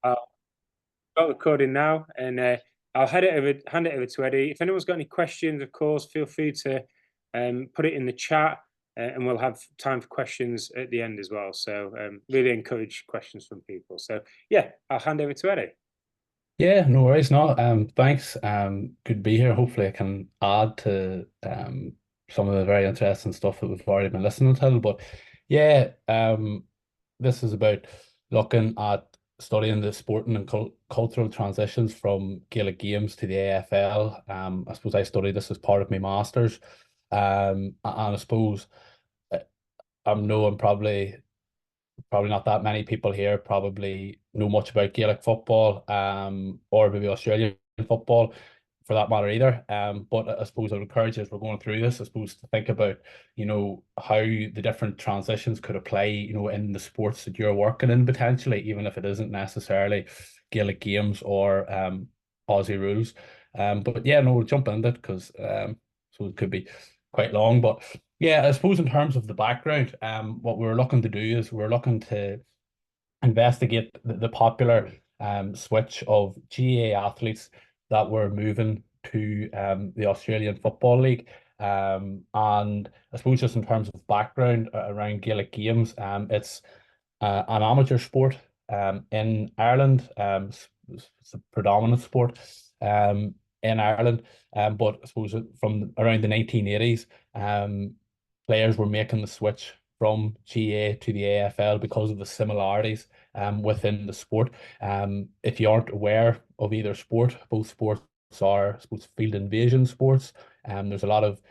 I'll start recording now, and I'll hand it over to Eddie. If anyone's got any questions, of course, feel free to put it in the chat, and we'll have time for questions at the end as well. So really encourage questions from people. So yeah, I'll hand over to Eddie. Yeah, no worries. No, thanks. Good to be here. Hopefully, I can add to some of the very interesting stuff that we've already been listening to. But yeah, this is about looking at studying the sporting and cultural transitions from Gaelic games to the AFL. I suppose I studied this as part of my masters. And I suppose uh, I'm probably not that many people here probably know much about Gaelic football, or maybe Australian football for that matter either. But I suppose I would encourage you as we're going through this, I suppose to think about, how the different transitions could apply, in the sports that you're working in potentially, even if it isn't necessarily Gaelic games or Aussie rules. But yeah, no, we'll jump into it because so it could be quite long. But yeah, I suppose in terms of the background, what we're looking to do is we're looking to investigate the popular switch of GA athletes that were moving to the Australian Football League. And I suppose just in terms of background around Gaelic games, it's an amateur sport in Ireland. It's a predominant sport in Ireland. But I suppose from around the 1980s, players were making the switch from GA to the AFL because of the similarities within the sport. If you aren't aware of either sport, both sports are, I suppose, field invasion sports. There's a lot of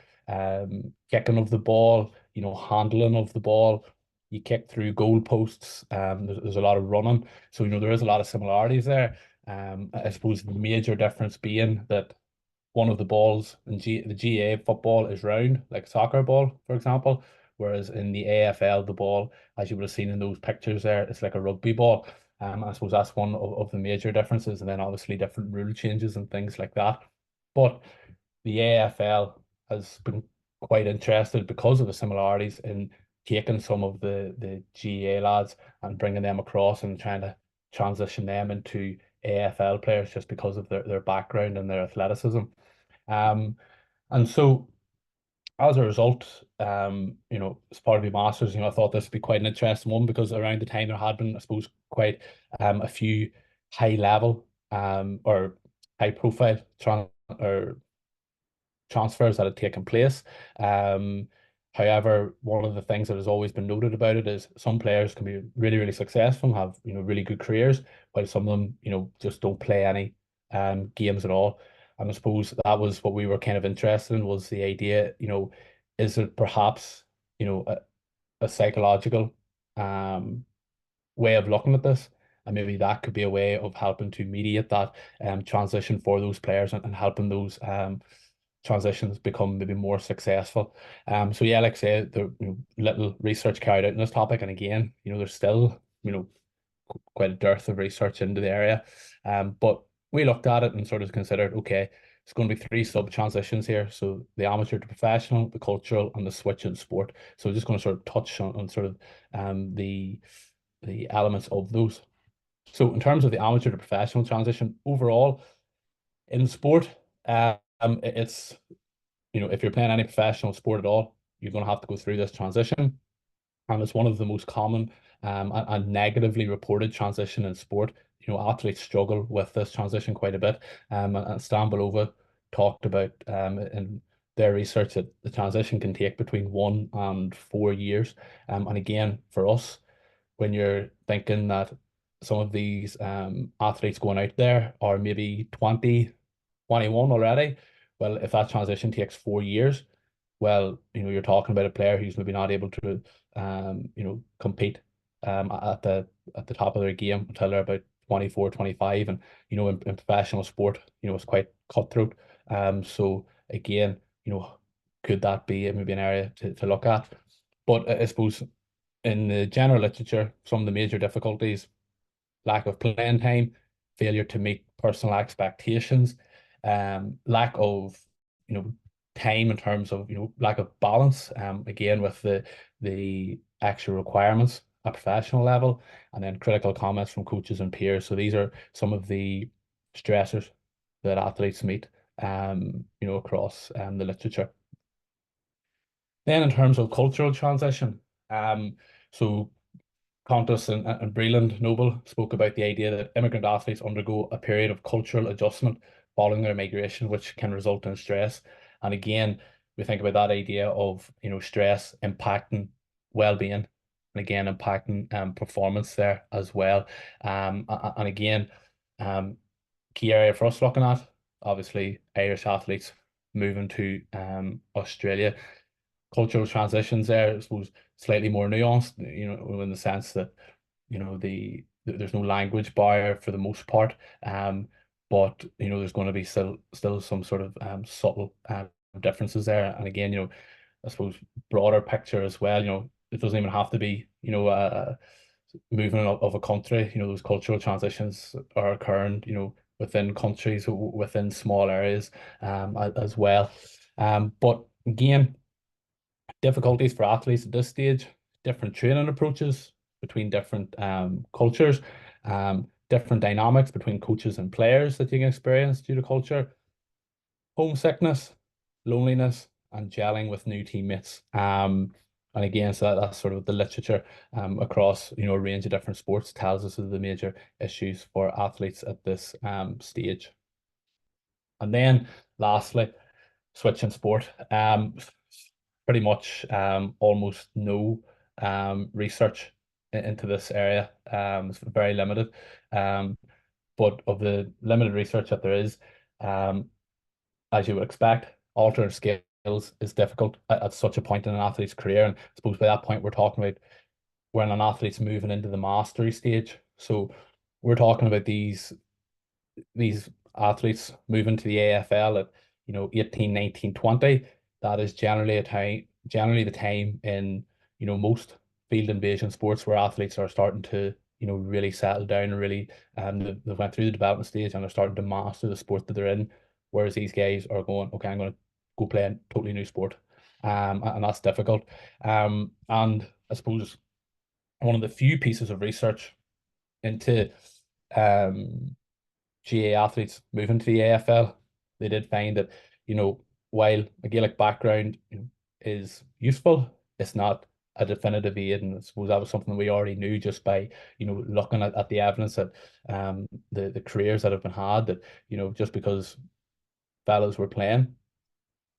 kicking of the ball, handling of the ball. You kick through goal posts. There's a lot of running. So, there is a lot of similarities there. I suppose the major difference being that one of the balls in the GA football is round, like soccer ball, for example, whereas in the AFL, the ball, as you would have seen in those pictures there, it's like a rugby ball. I suppose that's one of the major differences, and then obviously different rule changes and things like that. But the AFL has been quite interested because of the similarities in taking some of the GA lads and bringing them across and trying to transition them into AFL players just because of their background and their athleticism. Um, and so as a result, as part of your masters, I thought this would be quite an interesting one because around the time there had been, I suppose, quite a few high level or high profile or transfers that had taken place. Um, However, one of the things that has always been noted about it is some players can be really, really successful and have, really good careers, while some of them, just don't play any games at all. And I suppose that was what we were kind of interested in, was the idea, is it perhaps, a psychological um way of looking at this? And maybe that could be a way of helping to mediate that transition for those players, and helping those transitions become maybe more successful. So yeah, like I say, the little research carried out in this topic, and again, there's still quite a dearth of research into the area. But we looked at it and sort of considered, okay, it's going to be three sub transitions here. So the amateur to professional, the cultural, and the switch in sport. So we're just going to sort of touch on sort of the elements of those. So in terms of the amateur to professional transition overall in sport, it's, if you're playing any professional sport at all, you're going to have to go through this transition. And it's one of the most common and negatively reported transition in sport. Athletes struggle with this transition quite a bit. And Stan Belova talked about in their research that the transition can take between 1 and 4 years. And again, for us, when you're thinking that some of these athletes going out there are maybe 20, 21 already, well, if that transition takes 4 years, well, you're talking about a player who's maybe not able to, compete at the top of their game until they're about 24, 25. And, in professional sport, it's quite cutthroat. So again, could that be maybe an area to look at? But I suppose in the general literature, some of the major difficulties: lack of playing time, failure to meet personal expectations, lack of, you know, time in terms of, lack of balance, again, with the extra requirements a professional level, and then critical comments from coaches and peers. So these are some of the stressors that athletes meet, across the literature. Then in terms of cultural transition, so Qantas and Breland Noble spoke about the idea that immigrant athletes undergo a period of cultural adjustment following their migration, which can result in stress. And again, we think about that idea of stress impacting well-being, and again impacting performance there as well. And again, key area for us looking at, obviously Irish athletes moving to Australia. Cultural transitions there, I suppose, slightly more nuanced, in the sense that, there's no language barrier for the most part. But there's going to be still some sort of subtle differences there. And again, I suppose broader picture as well, it doesn't even have to be, movement of a country. Those cultural transitions are occurring, within countries, within small areas, as well. But again, difficulties for athletes at this stage, different training approaches between different cultures, different dynamics between coaches and players that you can experience due to culture, homesickness, loneliness, and gelling with new teammates. And again, so that's sort of the literature across a range of different sports tells us of the major issues for athletes at this stage. And then lastly, switching sport. Pretty much almost no research into this area. It's very limited. But of the limited research that there is, as you would expect, alternate skills is difficult at such a point in an athlete's career. And I suppose by that point, we're talking about when an athlete's moving into the mastery stage. So we're talking about these athletes moving to the AFL at 18, 19, 20. That is generally the time in most field invasion sports where athletes are starting to really settle down and really they went through the development stage and they're starting to master the sport that they're in, whereas these guys are going, okay, I'm going to go play a totally new sport, and that's difficult. And I suppose one of the few pieces of research into GA athletes moving to the AFL, they did find that, while a Gaelic background is useful, it's not a definitive aid. And I suppose that was something we already knew just by, looking at the evidence that the careers that have been had, that, just because fellows were playing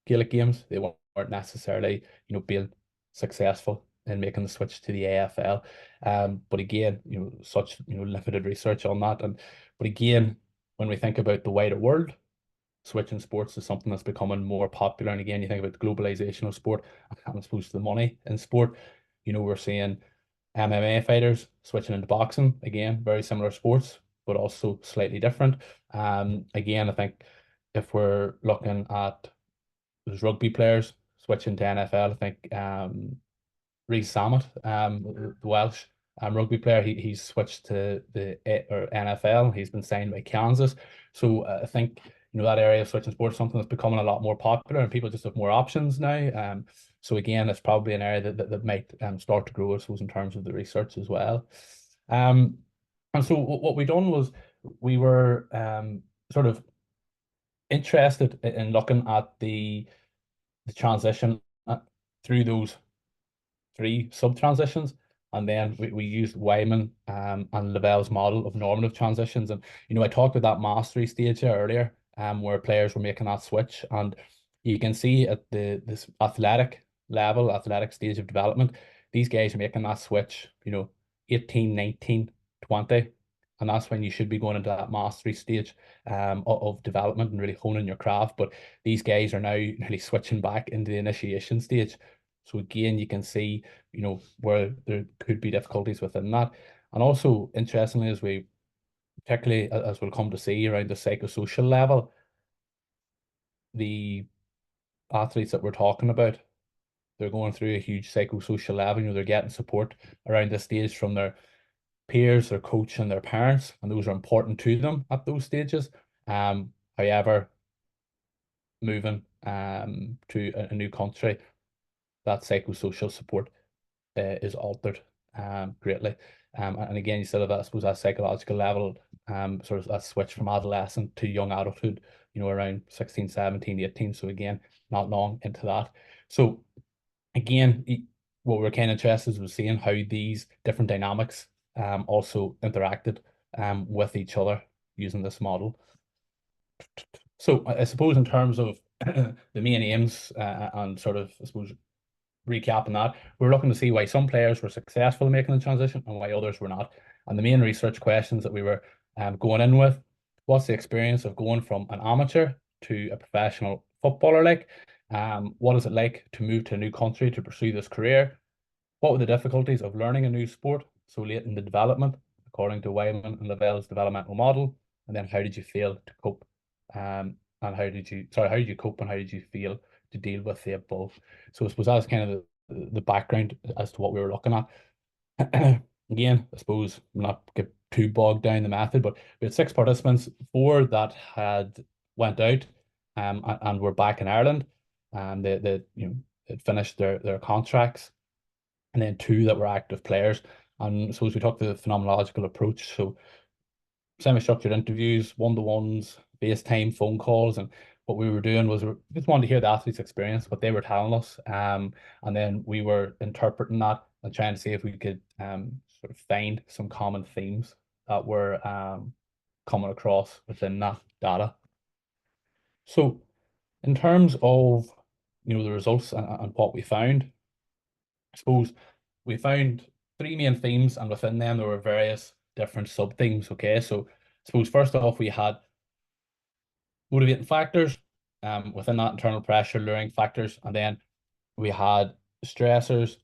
Gaelic games, they weren't necessarily, being successful in making the switch to the AFL. But again, such limited research on that. But again, when we think about the wider world, switching sports is something that's becoming more popular. And again, you think about the globalization of sport, and I suppose the money in sport. We're seeing MMA fighters switching into boxing. Again, very similar sports, but also slightly different. Again, I think if we're looking at those rugby players switching to NFL, I think Reece Samet, the Welsh rugby player, he's switched to the NFL. He's been signed by Kansas. So I think that area of switching sports is something that's becoming a lot more popular, and people just have more options now. So again, it's probably an area that might start to grow, I suppose, in terms of the research as well. And so what we done was we were sort of interested in looking at the transition through those three sub-transitions. And then we used Wyman and Lavell's model of normative transitions. And, I talked about that mastery stage there earlier, where players were making that switch. And you can see at this athletic level, athletic stage of development, these guys are making that switch, 18, 19, 20. And that's when you should be going into that mastery stage of development and really honing your craft. But these guys are now really switching back into the initiation stage. So again, you can see, where there could be difficulties within that. And also, interestingly, particularly as we'll come to see around the psychosocial level, the athletes that we're talking about, they're going through a huge psychosocial level. They're getting support around this stage from their peers, their coach, and their parents, and those are important to them at those stages. However, moving to a new country, that psychosocial support is altered. greatly. And again, you still have that, I suppose, that psychological level, sort of that switch from adolescent to young adulthood, around 16, 17, 18. So again, not long into that. So again, what we're kind of interested in was seeing how these different dynamics also interacted with each other using this model. So I suppose in terms of the main aims and sort of, I suppose, recapping that, we're looking to see why some players were successful in making the transition and why others were not. And the main research questions that we were going in with: what's the experience of going from an amateur to a professional footballer like? What is it like to move to a new country to pursue this career? What were the difficulties of learning a new sport so late in the development, according to Wyman and Lavell's developmental model? And then how did you feel to cope? And how did you cope and how did you feel to deal with the above? So I suppose that's kind of the background as to what we were looking at. Again, I suppose we'll not get too bogged down the method, but we had 6 participants, 4 that had went out and were back in Ireland, and they had finished their contracts, and then 2 that were active players. And I suppose we took the phenomenological approach. So semi-structured interviews, one-to-ones, FaceTime phone calls, and what we were doing was we just wanted to hear the athlete's experience, what they were telling us, and then we were interpreting that and trying to see if we could sort of find some common themes that were coming across within that data. So in terms of the results and what we found, I suppose we found 3 main themes, and within them there were various different sub themes. Okay, so I suppose first off we had motivating factors, within that internal pressure, luring factors, and then we had stressors,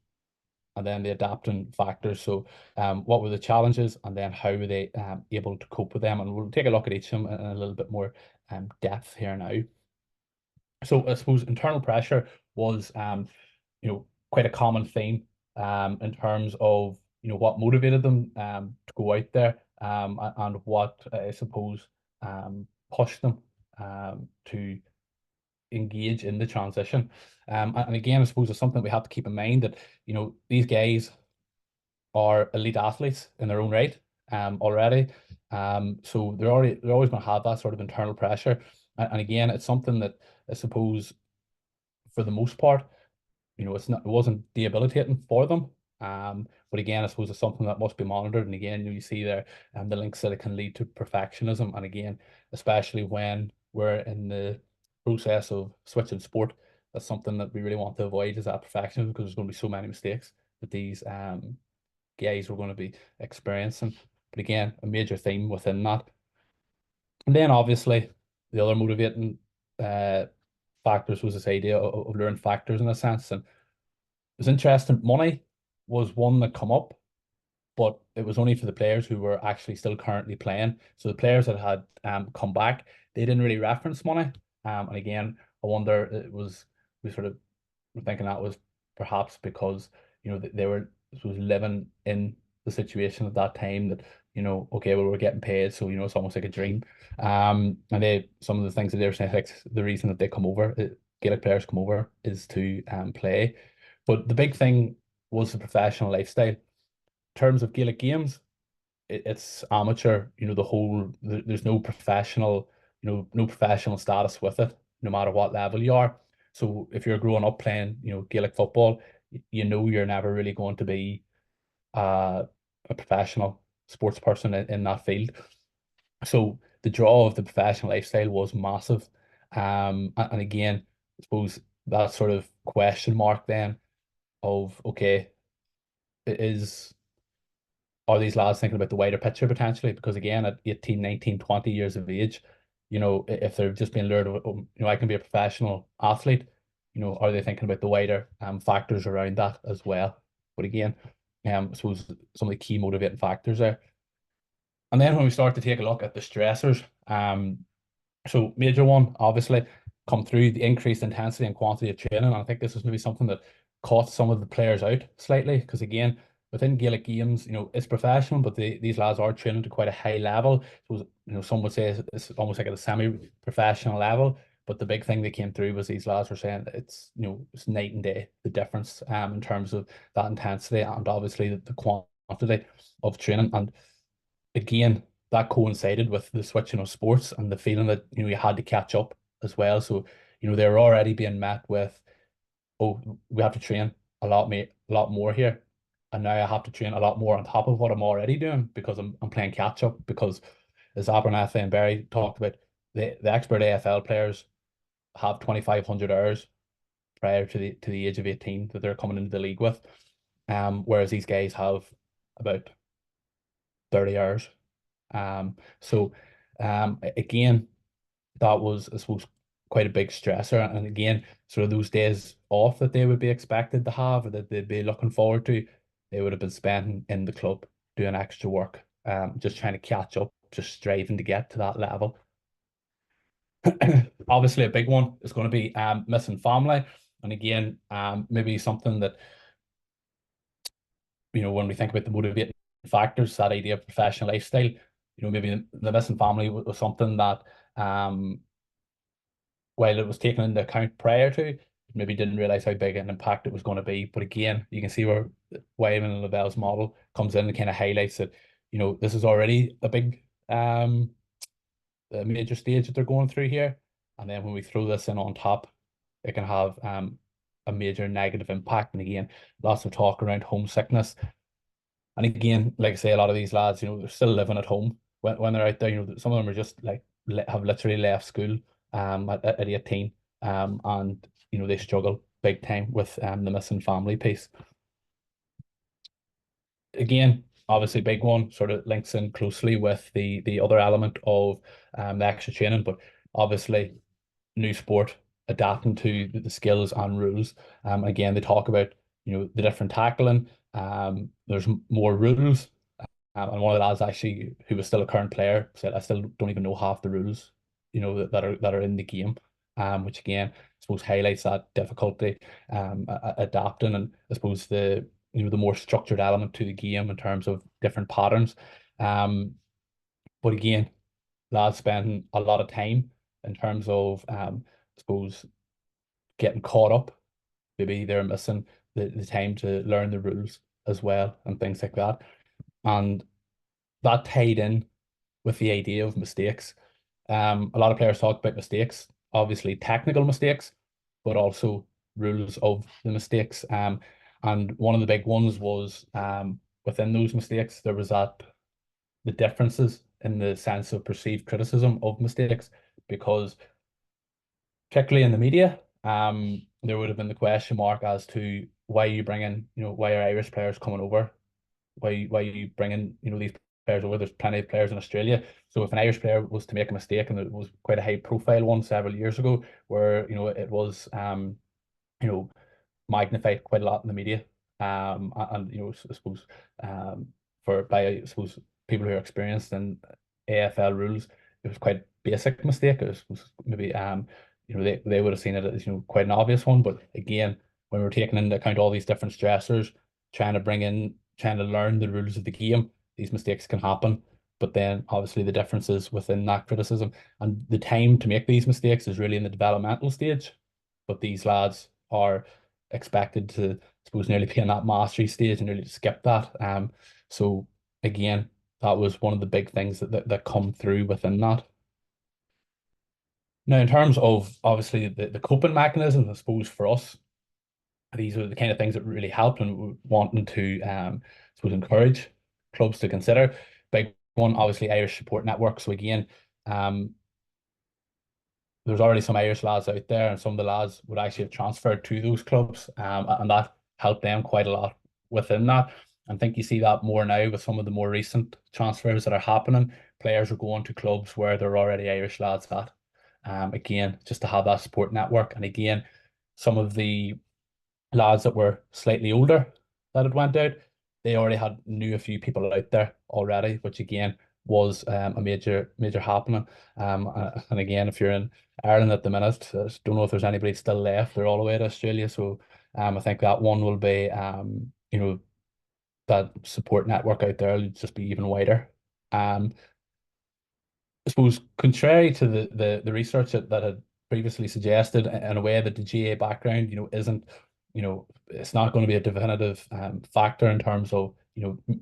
and then the adapting factors. So what were the challenges, and then how were they able to cope with them? And we'll take a look at each of them in a little bit more depth here now. So I suppose internal pressure was quite a common theme in terms of what motivated them to go out there, and what I suppose pushed them to engage in the transition. And again, I suppose it's something we have to keep in mind that these guys are elite athletes in their own right already. So they're always going to have that sort of internal pressure. And again, it's something that I suppose for the most part, it wasn't debilitating for them. But again, I suppose it's something that must be monitored. And again, you see there the links that it can lead to perfectionism. And again, especially when we're in the process of switching sport, that's something that we really want to avoid, is that perfectionism, because there's going to be so many mistakes that these guys were going to be experiencing. But again, a major theme within that. And then obviously the other motivating factors was this idea of learning factors in a sense. And it was interesting. Money was one that come up, but it was only for the players who were actually still currently playing. So the players that had come back, they didn't really reference money. And again, I wonder, we sort of were thinking that was perhaps because they were living in the situation at that time that okay, well, we're getting paid, so it's almost like a dream. And some of the things that they were saying, like the reason that they come over, Gaelic players come over, is to play. But the big thing was the professional lifestyle. In terms of Gaelic games, it's amateur. There's no professional, no professional status with it, no matter what level you are. So if you're growing up playing, Gaelic football, you're never really going to be a professional sports person in that field. So the draw of the professional lifestyle was massive. And again, I suppose that sort of question mark then of, okay, is are these lads thinking about the wider picture potentially? Because again, at 18, 19, 20 years of age, if they've just been lured, I can be a professional athlete, are they thinking about the wider factors around that as well? But again, I suppose some of the key motivating factors there. And then when we start to take a look at the stressors, so major one, obviously, come through the increased intensity and quantity of training. And I think this is maybe something that caught some of the players out slightly, because again, within Gaelic games, it's professional, but these lads are training to quite a high level. So, some would say it's almost like at a semi-professional level. But the big thing that came through was these lads were saying that it's, it's night and day, the difference in terms of that intensity and obviously the quantity of training. And again, that coincided with the switching of sports and the feeling that, you had to catch up as well. So, they were already being met with, oh, we have to train a lot more here. And now I have to train a lot more on top of what I'm already doing because I'm playing catch up. Because as Abernathy and Barry talked about, the expert AFL players have 2,500 hours prior to the age of 18 that they're coming into the league with. Whereas these guys have about 30 hours. So again, that was, I suppose, quite a big stressor. And again, sort of those days off that they would be expected to have, or that they'd be looking forward to, they would have been spending in the club doing extra work, just trying to catch up, just striving to get to that level. Obviously, a big one is going to be missing family. And again, maybe something that, when we think about the motivating factors, that idea of professional lifestyle, maybe the missing family was something that, while it was taken into account prior to, maybe didn't realize how big an impact it was going to be. But again, you can see where Wyman and Lavell's model comes in and kind of highlights that, this is already a big a major stage that they're going through here. And then when we throw this in on top, it can have a major negative impact. And again, lots of talk around homesickness. And again, like I say, a lot of these lads, they're still living at home when they're out there. Some of them are just like have literally left school at 18, and they struggle big time with the missing family piece. Again, obviously big one, sort of links in closely with the other element of the extra training, but obviously new sport, adapting to the skills and rules. Again, they talk about, the different tackling. There's more rules. And one of the lads actually, who was still a current player, said, I still don't even know half the rules, that are in the game. Which again, I suppose highlights that difficulty adapting, and I suppose the more structured element to the game in terms of different patterns. But again, lads spending a lot of time in terms of I suppose getting caught up. Maybe they're missing the time to learn the rules as well and things like that. And that tied in with the idea of mistakes. A lot of players talk about mistakes, obviously technical mistakes, but also rules of the mistakes. And one of the big ones was within those mistakes, there was the differences in the sense of perceived criticism of mistakes, because particularly in the media, there would have been the question mark as to why you bring in, why are Irish players coming over? Why you bringing, these players over? There's plenty of players in Australia. So if an Irish player was to make a mistake, and it was quite a high profile one several years ago, where it was you know magnified quite a lot in the media. And I suppose I suppose people who are experienced in AFL rules, it was quite a basic mistake. It was maybe they would have seen it as quite an obvious one. But again, when we're taking into account all these different stressors, trying to learn the rules of the game, these mistakes can happen. But then obviously the differences within that criticism, and the time to make these mistakes is really in the developmental stage. But these lads are expected to, I suppose, nearly be in that mastery stage and nearly skip that. So again, that was one of the big things that come through within that. Now, in terms of obviously the coping mechanisms, I suppose for us, these are the kind of things that really helped, and we're wanting to, I suppose, encourage clubs to consider. Big one, obviously, Irish support network. So again, there's already some Irish lads out there, and some of the lads would actually have transferred to those clubs, and that helped them quite a lot within that. I think you see that more now with some of the more recent transfers that are happening. Players are going to clubs where there are already Irish lads at. Again, just to have that support network. And again, some of the lads that were slightly older that had went out, they already knew a few people out there already, which again was a major happening. And again, if you're in Ireland at the minute, I don't know if there's anybody still left. They're all the way to Australia, so I think that one will be that support network out there will just be even wider. I suppose contrary to the research that had previously suggested, in a way that the GA background, isn't, it's not going to be a definitive factor in terms of,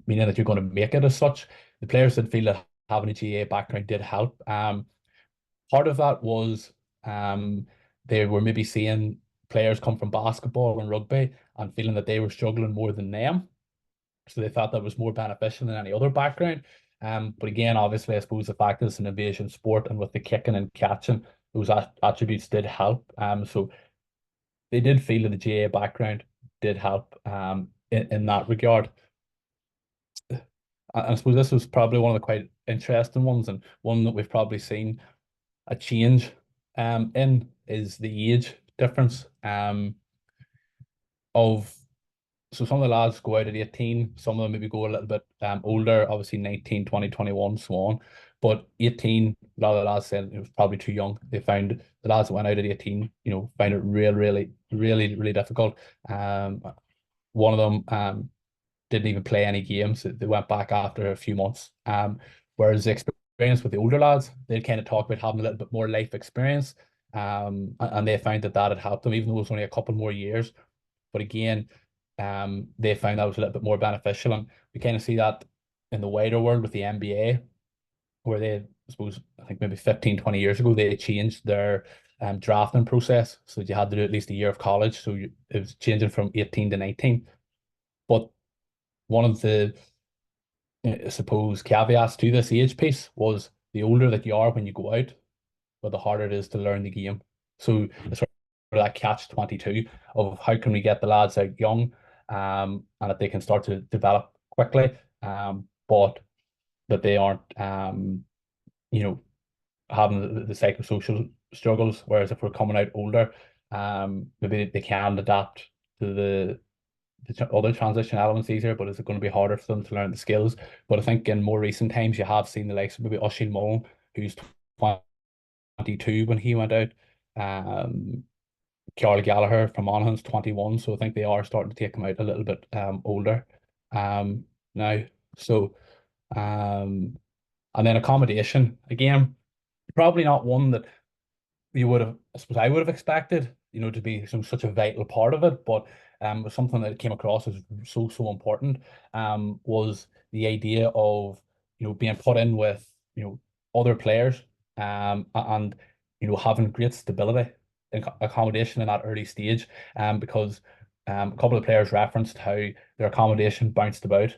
meaning that you're going to make it as such. The players did feel that having a GA background did help. Part of that was they were maybe seeing players come from basketball and rugby and feeling that they were struggling more than them. So they thought that was more beneficial than any other background. But again, obviously, I suppose the fact that it's an invasion sport and with the kicking and catching, those attributes did help. So they did feel that the GA background did help in that regard. And I suppose this was probably one of the quite interesting ones, and one that we've probably seen a change in is the age difference of so some of the lads go out at 18, some of them maybe go a little bit older, obviously 19, 20, 21, so on. But 18, a lot of the lads said it was probably too young. They found the lads that went out at 18, found it really difficult. One of them didn't even play any games. They went back after a few months. Whereas the experience with the older lads, they kind of talk about having a little bit more life experience. And they found that had helped them, even though it was only a couple more years. But again, they found that was a little bit more beneficial. And we kind of see that in the wider world with the NBA, where they, I suppose, I think maybe 15, 20 years ago, they changed their drafting process. So that you had to do at least a year of college. So it was changing from 18 to 19. But one of the, I suppose, caveats to this age piece was the older that you are when you go out, but the harder it is to learn the game. So it's sort of that catch-22 of how can we get the lads out young, and that they can start to develop quickly, but that they aren't, having the psychosocial struggles. Whereas if we're coming out older, maybe they can adapt to the other transition elements easier, but is it going to be harder for them to learn the skills? But I think in more recent times, you have seen the likes of maybe Oisin Mullen, who's 22 when he went out. Charlie Gallagher from Monaghan's 21, so I think they are starting to take him out a little bit older now. So and then accommodation again, probably not one that you would have, I suppose I would have expected, to be such a vital part of it, but something that came across as so important was the idea of, being put in with, other players and, having great stability in accommodation in that early stage, because a couple of players referenced how their accommodation bounced about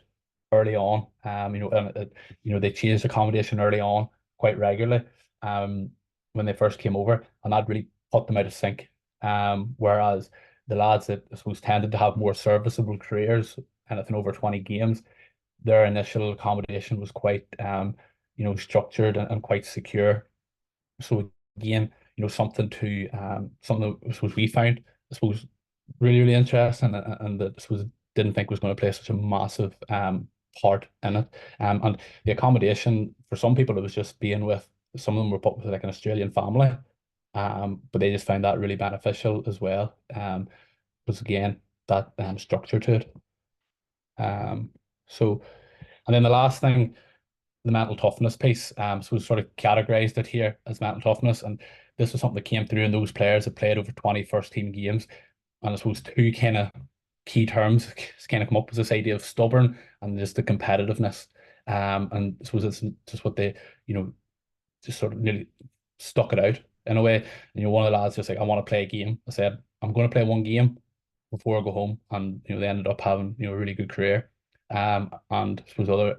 early on, and they changed accommodation early on quite regularly. When they first came over, and that really put them out of sync. Whereas the lads that I suppose tended to have more serviceable careers, anything over 20 games, their initial accommodation was quite structured and quite secure. So again, something to something that I suppose we found, I suppose, really interesting, and that I suppose didn't think was going to play such a massive part in it. And the accommodation for some people, it was just being with, some of them were put with like an Australian family, but they just found that really beneficial as well. Was again that structure to it. So, and then the last thing, the mental toughness piece. So we sort of categorized it here as mental toughness, and this was something that came through in those players that played over 20 first team games. And I suppose two kind of key terms kind of come up, with this idea of stubborn and just the competitiveness. And I suppose it's just what they, just sort of nearly stuck it out in a way. And one of the lads just like, I want to play a game. I said, I'm going to play one game before I go home. And they ended up having a really good career. And I suppose other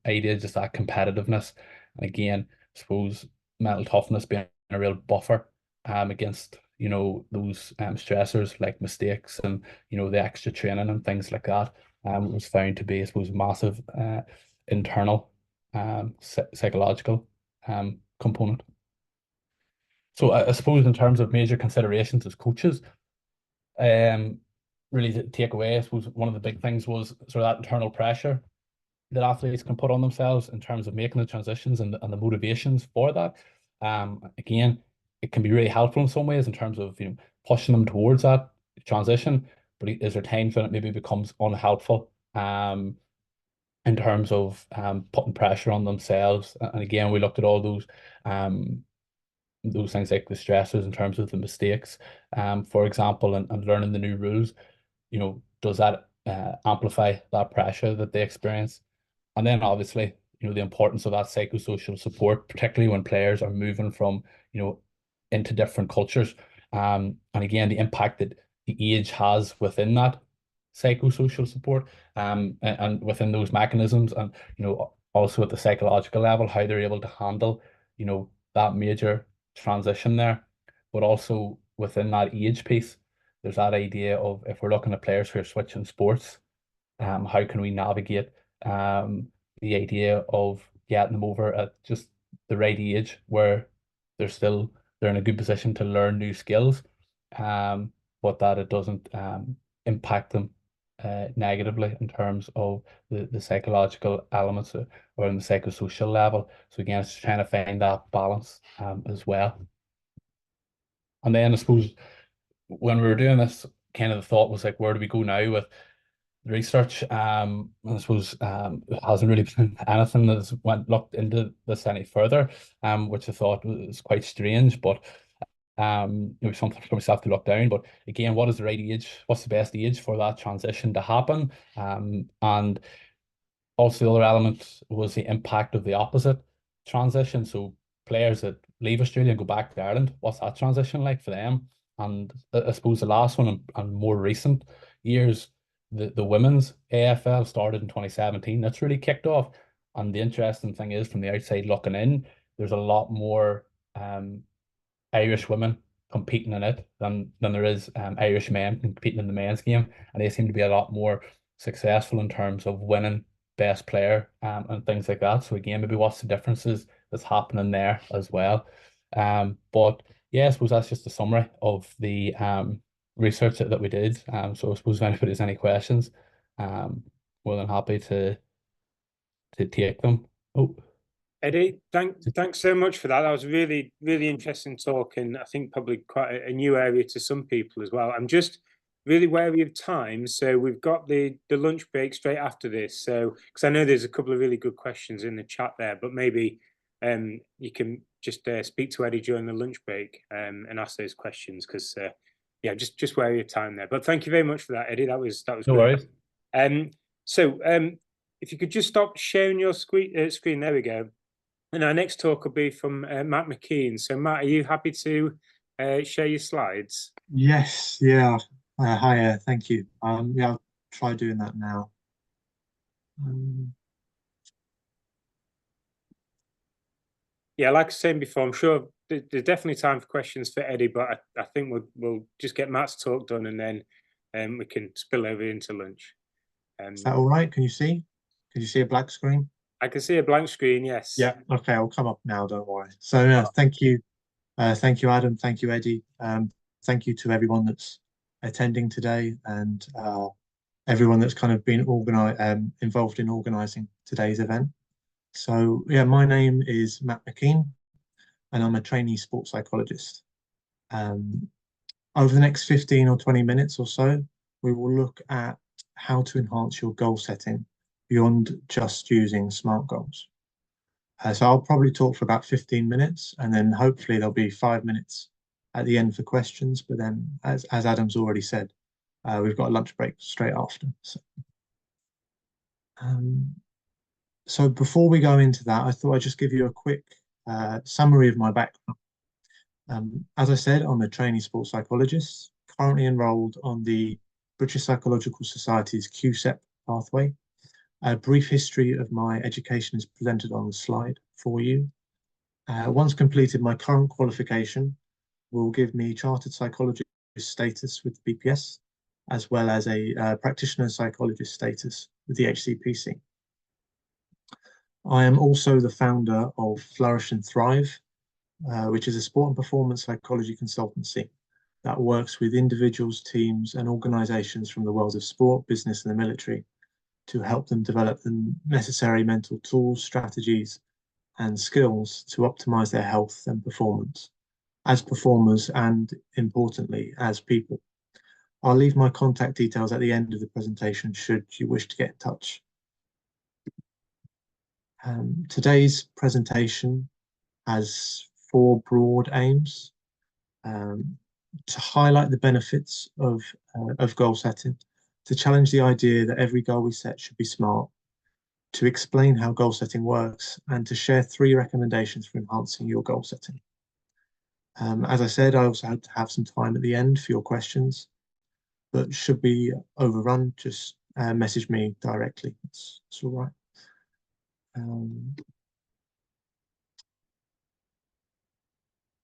ideas, just that competitiveness. And again, I suppose mental toughness being a real buffer against those stressors like mistakes and the extra training and things like that. Was found to be, I suppose, massive internal psychological component. So I suppose in terms of major considerations as coaches, really to take away, I suppose one of the big things was sort of that internal pressure that athletes can put on themselves in terms of making the transitions and the motivations for that. Again, it can be really helpful in some ways in terms of pushing them towards that transition, but is there times when it maybe becomes unhelpful in terms of putting pressure on themselves? And again, we looked at all those those things like the stressors in terms of the mistakes, for example, and learning the new rules, does that amplify that pressure that they experience? And then obviously, the importance of that psychosocial support, particularly when players are moving from, into different cultures. And again, the impact that the age has within that psychosocial support, and within those mechanisms, and also at the psychological level, how they're able to handle, that major transition there. But also within that age piece, there's that idea of, if we're looking at players who are switching sports, how can we navigate the idea of getting them over at just the right age, where they're in a good position to learn new skills, but that it doesn't impact them negatively in terms of the psychological elements, or in the psychosocial level. So again, it's trying to find that balance as well. And then I suppose when we were doing this, kind of the thought was like, where do we go now with research? I suppose it hasn't really been anything that's looked into this any further, which I thought was quite strange, but it was something for myself to look down. But again, what is the right age? What's the best age for that transition to happen? And also the other element was the impact of the opposite transition. So players that leave Australia and go back to Ireland, what's that transition like for them? And I suppose the last one, and more recent years, the women's AFL started in 2017. That's really kicked off. And the interesting thing is, from the outside looking in, there's a lot more Irish women competing in it than there is Irish men competing in the men's game, and they seem to be a lot more successful in terms of winning best player, and things like that. So again, maybe what's the differences that's happening there as well. But yeah, I suppose that's just a summary of the research that we did. So I suppose if anybody has any questions, more than happy to take them. Oh, Eddy, thanks so much for that. That was really, really interesting talk, and I think probably quite a new area to some people as well. I'm just really wary of time, so we've got the lunch break straight after this. So, because I know there's a couple of really good questions in the chat there, but maybe you can just speak to Eddy during the lunch break, and ask those questions, because yeah, just wary of time there. But thank you very much for that, Eddy. That was no great. worries. So if you could just stop sharing your screen, there we go. And our next talk will be from Matt McKeen. So Matt, are you happy to share your slides? Yes, yeah. Hi, thank you. Yeah, I'll try doing that now. Yeah, like I was saying before, I'm sure there's definitely time for questions for Eddy, but I think we'll just get Matt's talk done, and then we can spill over into lunch. Is that all right? Can you see? Can you see a black screen? I can see a blank screen, yes. Yeah, okay, I'll come up now, don't worry. So yeah, thank you. Thank you, Adam. Thank you, Eddy. Thank you to everyone that's attending today, and everyone that's kind of been involved in organising today's event. So yeah, my name is Matt McKeen, and I'm a trainee sports psychologist. Over the next 15 or 20 minutes or so, we will look at how to enhance your goal setting beyond just using SMART goals. So I'll probably talk for about 15 minutes, and then hopefully there'll be 5 minutes at the end for questions. But then, as Adam's already said, we've got a lunch break straight after. So before we go into that, I thought I'd just give you a quick summary of my background. As I said, I'm a trainee sports psychologist, currently enrolled on the British Psychological Society's QSEP pathway. A brief history of my education is presented on the slide for you. Once completed, my current qualification will give me chartered psychologist status with the BPS, as well as a practitioner psychologist status with the HCPC. I am also the founder of Flourish and Thrive, which is a sport and performance psychology consultancy that works with individuals, teams, and organizations from the worlds of sport, business, and the military to help them develop the necessary mental tools, strategies, and skills to optimize their health and performance as performers, and importantly, as people. I'll leave my contact details at the end of the presentation should you wish to get in touch. Today's presentation has four broad aims to highlight the benefits of goal setting, to challenge the idea that every goal we set should be smart, to explain how goal setting works, and to share 3 recommendations for enhancing your goal setting. As I said, I also hope to have some time at the end for your questions, but should we overrun, just message me directly. It's all right.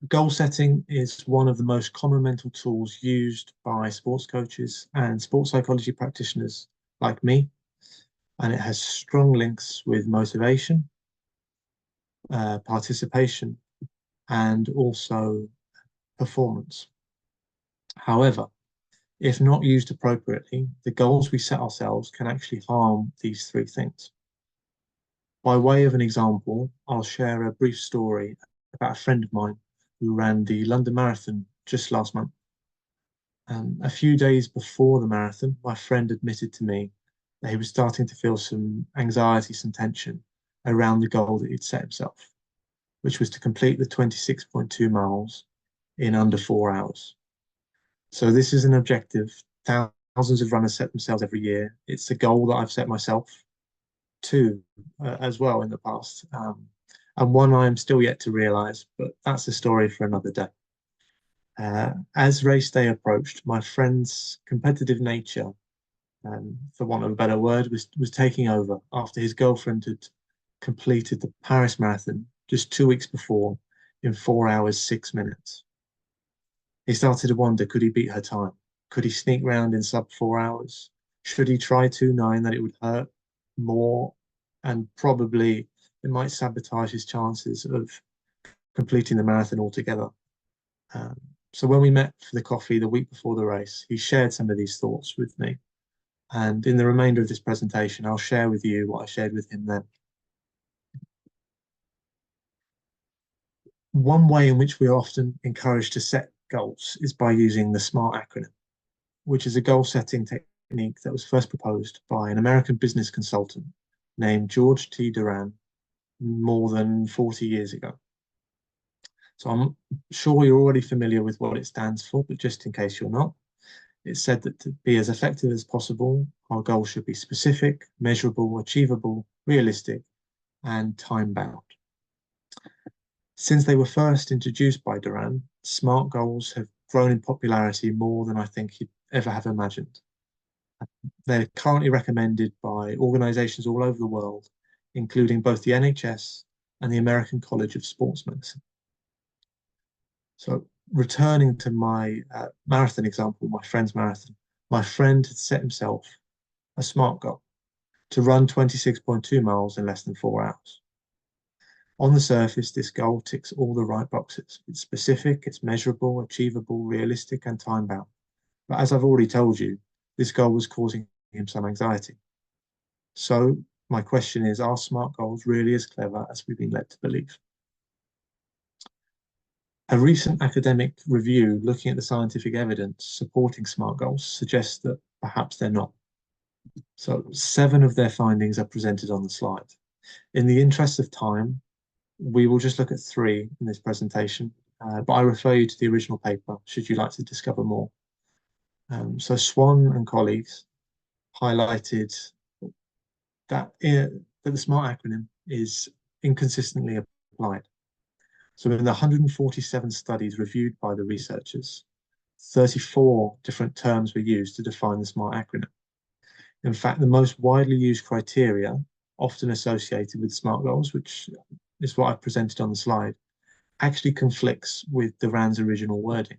Goal setting is one of the most common mental tools used by sports coaches and sports psychology practitioners like me, and it has strong links with motivation, participation, and also performance. However, if not used appropriately, the goals we set ourselves can actually harm these 3 things. By way of an example, I'll share a brief story about a friend of mine who ran the London Marathon just last month. A few days before the marathon, my friend admitted to me that he was starting to feel some anxiety, some tension around the goal that he'd set himself, which was to complete the 26.2 miles in under 4 hours. So this is an objective thousands of runners set themselves every year. It's a goal that I've set myself too, as well in the past, and one I'm still yet to realize, but that's a story for another day. As race day approached, my friend's competitive nature, for want of a better word, was taking over after his girlfriend had completed the Paris Marathon just 2 weeks before in 4 hours, 6 minutes. He started to wonder, could he beat her time? Could he sneak round in sub 4 hours? Should he try to, knowing that it would hurt more and probably it might sabotage his chances of completing the marathon altogether? So when we met for the coffee the week before the race, he shared some of these thoughts with me. And in the remainder of this presentation, I'll share with you what I shared with him then. One way in which we are often encouraged to set goals is by using the SMART acronym, which is a goal setting technique that was first proposed by an American business consultant named George T. Duran more than 40 years ago. So I'm sure you're already familiar with what it stands for, but just in case you're not, it said that to be as effective as possible, our goals should be specific, measurable, achievable, realistic, and time-bound. Since they were first introduced by Duran, SMART goals have grown in popularity more than I think he'd ever have imagined. They're currently recommended by organizations all over the world, including both the NHS and the American College of Sports Medicine. So returning to my marathon example, my friend's marathon, my friend had set himself a SMART goal to run 26.2 miles in less than 4 hours. On the surface, this goal ticks all the right boxes. It's specific, it's measurable, achievable, realistic, and time-bound. But as I've already told you, this goal was causing him some anxiety. So my question is, are SMART goals really as clever as we've been led to believe? A recent academic review looking at the scientific evidence supporting SMART goals suggests that perhaps they're not. So 7 of their findings are presented on the slide. In the interest of time, we will just look at 3 in this presentation, but I refer you to the original paper should you like to discover more. So Swan and colleagues highlighted that the SMART acronym is inconsistently applied. So in the 147 studies reviewed by the researchers, 34 different terms were used to define the SMART acronym. In fact, the most widely used criteria, often associated with SMART goals, which is what I've presented on the slide, actually conflicts with Duran's original wording.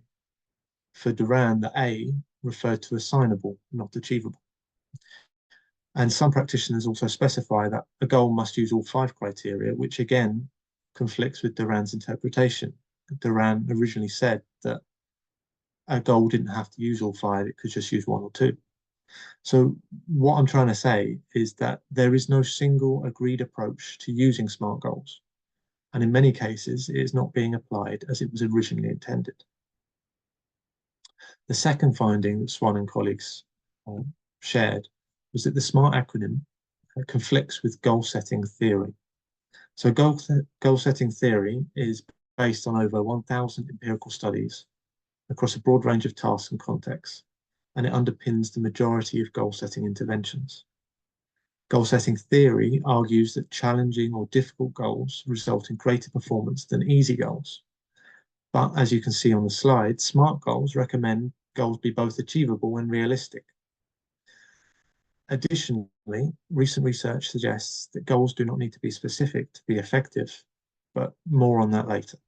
For Duran, the A referred to assignable, not achievable. And some practitioners also specify that a goal must use all 5 criteria, which again conflicts with Duran's interpretation. Duran originally said that a goal didn't have to use all 5, it could just use 1 or 2. So what I'm trying to say is that there is no single agreed approach to using SMART goals. And in many cases, it is not being applied as it was originally intended. The second finding that Swan and colleagues shared was that the SMART acronym conflicts with goal setting theory. So goal setting theory is based on over 1,000 empirical studies across a broad range of tasks and contexts, and it underpins the majority of goal-setting interventions. Goal-setting theory argues that challenging or difficult goals result in greater performance than easy goals. But as you can see on the slide, SMART goals recommend goals be both achievable and realistic. Additionally, recent research suggests that goals do not need to be specific to be effective, but more on that later.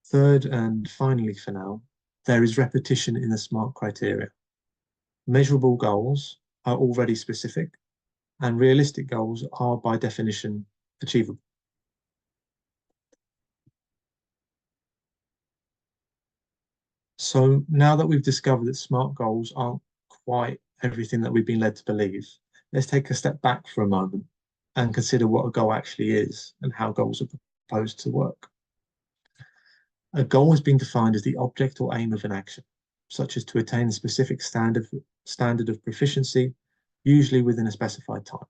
Third and finally for now, there is repetition in the SMART criteria. Measurable goals are already specific, and realistic goals are by definition achievable. So now that we've discovered that SMART goals aren't quite everything that we've been led to believe, let's take a step back for a moment and consider what a goal actually is and how goals are proposed to work. A goal has been defined as the object or aim of an action, such as to attain a specific standard of proficiency, usually within a specified time.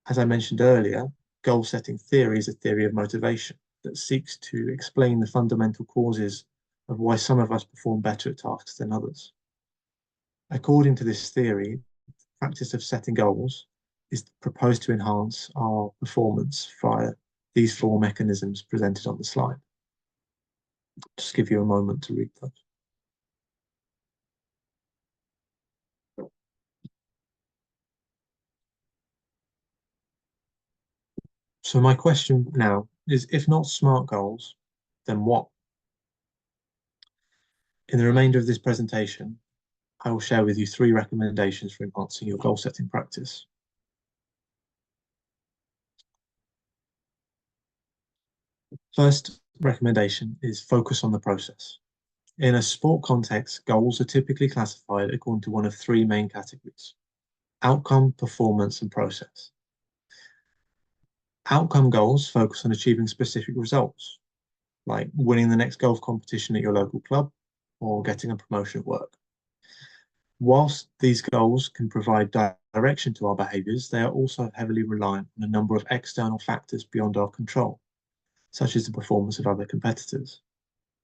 As I mentioned earlier, goal-setting theory is a theory of motivation that seeks to explain the fundamental causes of why some of us perform better at tasks than others. According to this theory, the practice of setting goals is proposed to enhance our performance via these four mechanisms presented on the slide. Just give you a moment to read those. So my question now is, if not SMART goals, then what? In the remainder of this presentation, I will share with you 3 recommendations for enhancing your goal setting practice. First recommendation is focus on the process. In a sport context, goals are typically classified according to one of 3 main categories: outcome, performance, and process. Outcome goals focus on achieving specific results, like winning the next golf competition at your local club or getting a promotion at work. Whilst these goals can provide direction to our behaviours, they are also heavily reliant on a number of external factors beyond our control, such as the performance of other competitors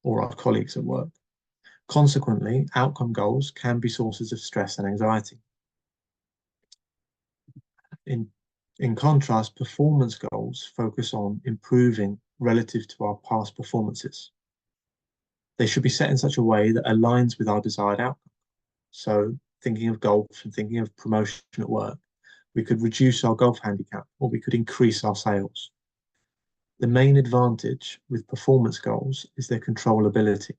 or our colleagues at work. Consequently, outcome goals can be sources of stress and anxiety. In contrast, performance goals focus on improving relative to our past performances. They should be set in such a way that aligns with our desired outcome. So, thinking of golf and thinking of promotion at work, we could reduce our golf handicap or we could increase our sales. The main advantage with performance goals is their controllability.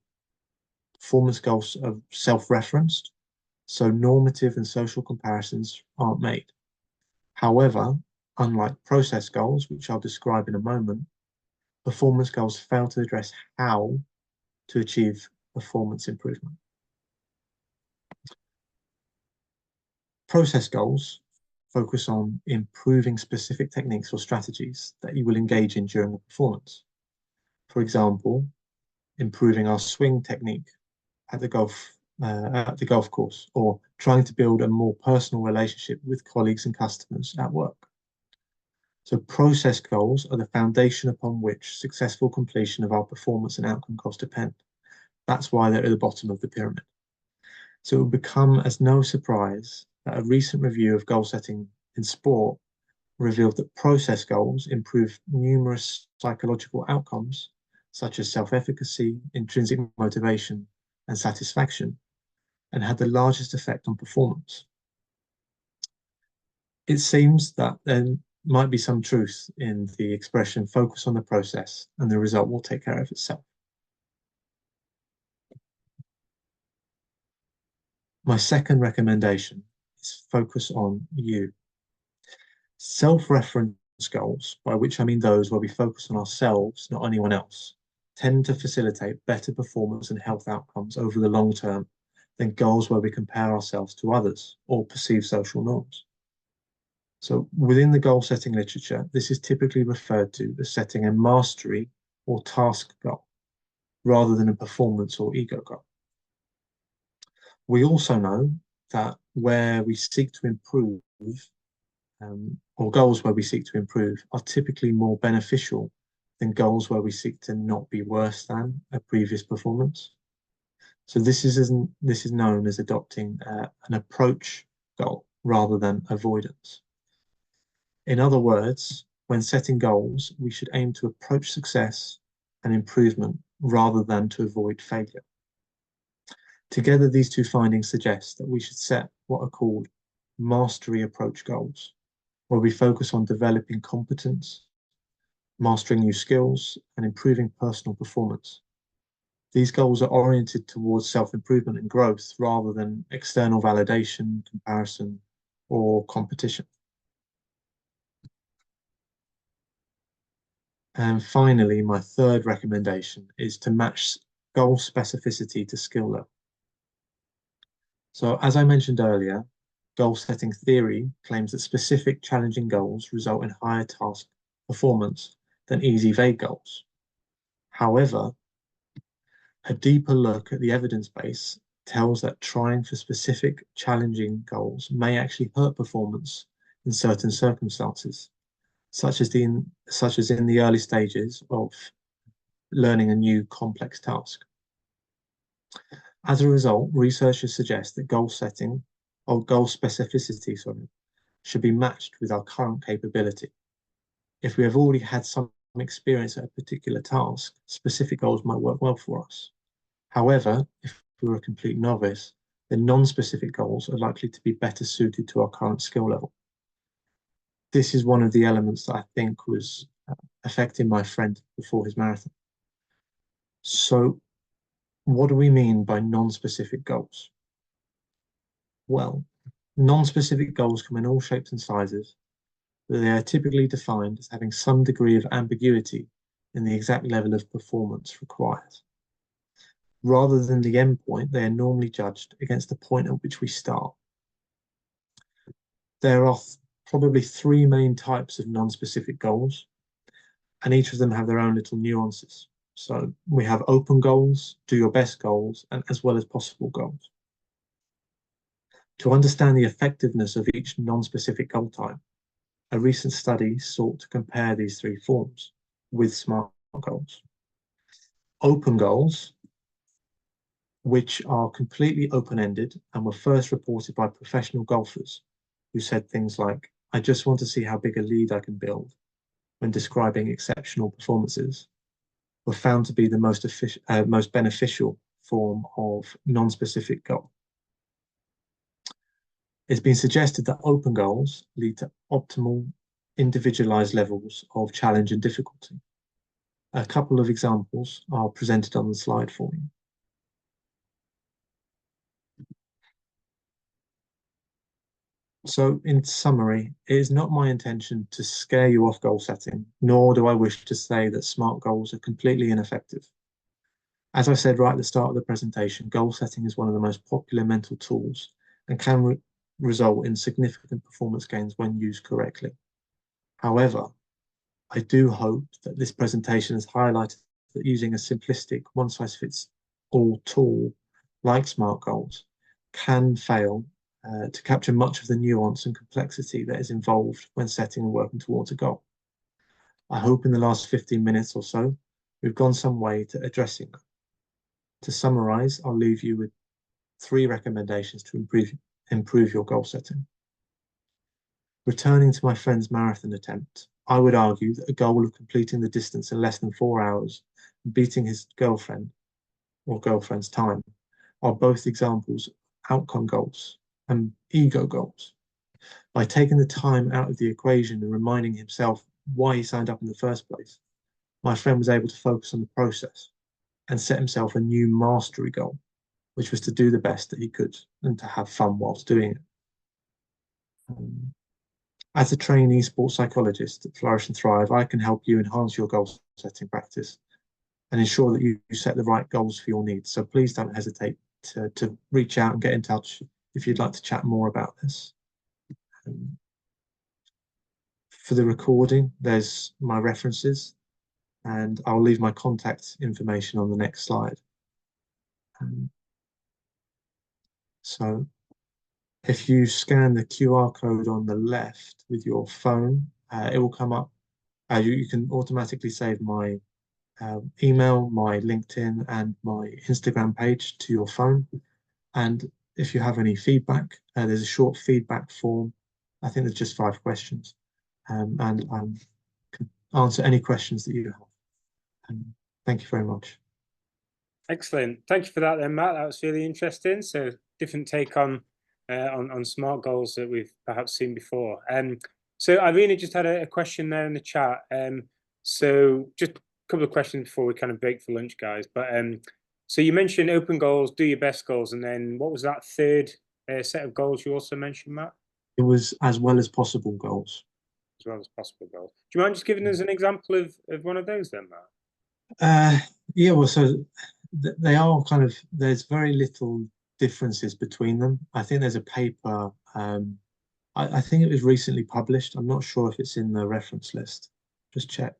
Performance goals are self-referenced, so normative and social comparisons aren't made. However, unlike process goals, which I'll describe in a moment, performance goals fail to address how to achieve performance improvement. Process goals focus on improving specific techniques or strategies that you will engage in during the performance. For example, improving our swing technique at the golf course, or trying to build a more personal relationship with colleagues and customers at work. So process goals are the foundation upon which successful completion of our performance and outcome goals depend. That's why they're at the bottom of the pyramid. So it will become as no surprise that a recent review of goal setting in sport revealed that process goals improve numerous psychological outcomes, such as self-efficacy, intrinsic motivation, and satisfaction, and had the largest effect on performance. It seems that there might be some truth in the expression focus on the process and the result will take care of itself. My second recommendation is focus on you. Self-reference goals, by which I mean those where we focus on ourselves, not anyone else, tend to facilitate better performance and health outcomes over the long term than goals where we compare ourselves to others or perceive social norms. So within the goal setting literature, this is typically referred to as setting a mastery or task goal rather than a performance or ego goal. We also know that where we seek to improve, or goals where we seek to improve, are typically more beneficial than goals where we seek to not be worse than a previous performance. So this is known as adopting an approach goal rather than avoidance. In other words, when setting goals, we should aim to approach success and improvement rather than to avoid failure. Together, these two findings suggest that we should set what are called mastery approach goals, where we focus on developing competence, mastering new skills, and improving personal performance. These goals are oriented towards self-improvement and growth rather than external validation, comparison, or competition. And finally, my third recommendation is to match goal specificity to skill level. So as I mentioned earlier, goal setting theory claims that specific challenging goals result in higher task performance than easy vague goals. However, a deeper look at the evidence base tells that trying for specific challenging goals may actually hurt performance in certain circumstances, such as in the early stages of learning a new complex task. As a result, researchers suggest that goal setting or goal specificity, should be matched with our current capability. If we have already had some experience at a particular task, specific goals might work well for us. However, if we're a complete novice, then non-specific goals are likely to be better suited to our current skill level. This is one of the elements that I think was affecting my friend before his marathon. So what do we mean by non-specific goals? Well, non-specific goals come in all shapes and sizes, but they are typically defined as having some degree of ambiguity in the exact level of performance required. Rather than the end point, they are normally judged against the point at which we start. There are probably three main types of non-specific goals, and each of them have their own little nuances. So we have open goals, do your best goals, and as well as possible goals. To understand the effectiveness of each non-specific goal type, a recent study sought to compare these three forms with SMART goals. Open goals, which are completely open-ended and were first reported by professional golfers who said things like, "I just want to see how big a lead I can build," when describing exceptional performances, were found to be the most beneficial form of non-specific goal. It's been suggested that open goals lead to optimal individualized levels of challenge and difficulty. A couple of examples are presented on the slide for you. So in summary, it is not my intention to scare you off goal setting, nor do I wish to say that SMART goals are completely ineffective. As I said right at the start of the presentation, goal setting is one of the most popular mental tools and can result in significant performance gains when used correctly. However, I do hope that this presentation has highlighted that using a simplistic one-size-fits-all tool like SMART goals can fail to capture much of the nuance and complexity that is involved when setting and working towards a goal. I hope in the last 15 minutes or so, we've gone some way to addressing that. To summarize, I'll leave you with 3 recommendations to improve your goal setting. Returning to my friend's marathon attempt, I would argue that a goal of completing the distance in less than 4 hours and beating his girlfriend or girlfriend's time are both examples of outcome goals and ego goals. By taking the time out of the equation and reminding himself why he signed up in the first place, my friend was able to focus on the process and set himself a new mastery goal, which was to do the best that he could and to have fun whilst doing it. As a trainee sports psychologist at Flourish and Thrive, I can help you enhance your goal setting practice and ensure that you set the right goals for your needs. So please don't hesitate to reach out and get in touch if you'd like to chat more about this. For the recording, there's my references, and I'll leave my contact information on the next slide. So if you scan the QR code on the left with your phone, it will come up You can automatically save my email, my LinkedIn, and my Instagram page to your phone. And if you have any feedback, there's a short feedback form. I think there's just 5 questions, and I can answer any questions that you have. Thank you very much. Excellent. Thank you for that, then, Matt. That was really interesting. So, different take on SMART goals that we've perhaps seen before. So, Irina just had a question there in the chat. So, just a couple of questions before we kind of break for lunch, guys. But so you mentioned open goals, do your best goals, and then what was that third set of goals you also mentioned, Matt? It was as well as possible goals. As well as possible goals. Do you mind just giving us an example of one of those, then, Matt? Yeah, well, so they are kind of, there's very little differences between them. I think there's a paper, I think it was recently published. I'm not sure if it's in the reference list. Just check.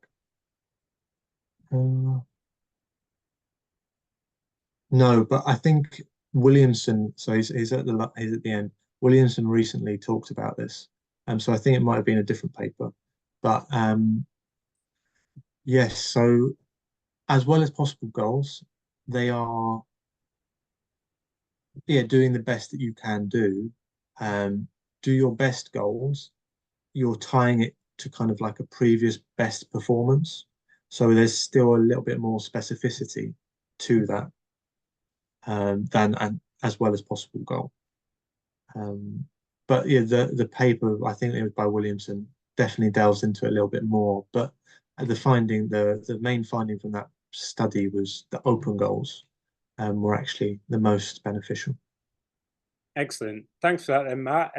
No, but I think Williamson, so he's at the end. Williamson recently talked about this. So I think it might have been a different paper. But yes, so as well as possible goals, they are, yeah, doing the best that you can do. Do your best goals, you're tying it to kind of like a previous best performance. So there's still a little bit more specificity to that than an as well as possible goal. But yeah, the paper, I think it was by Williamson, definitely delves into it a little bit more. But the main finding from that study was the open goals were actually the most beneficial. Excellent. Thanks for that, then, Matt.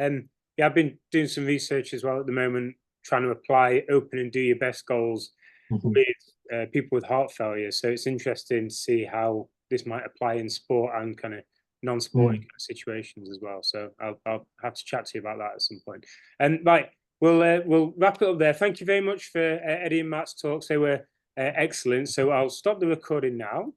Yeah, I've been doing some research as well at the moment, trying to apply open and do your best goals with people with heart failure. So it's interesting to see how this might apply in sport and kind of non-sporting kind of situations as well. So I'll have to chat to you about that at some point. And right, we'll wrap it up there. Thank you very much for Eddie and Matt's talks. They were excellent. So I'll stop the recording now.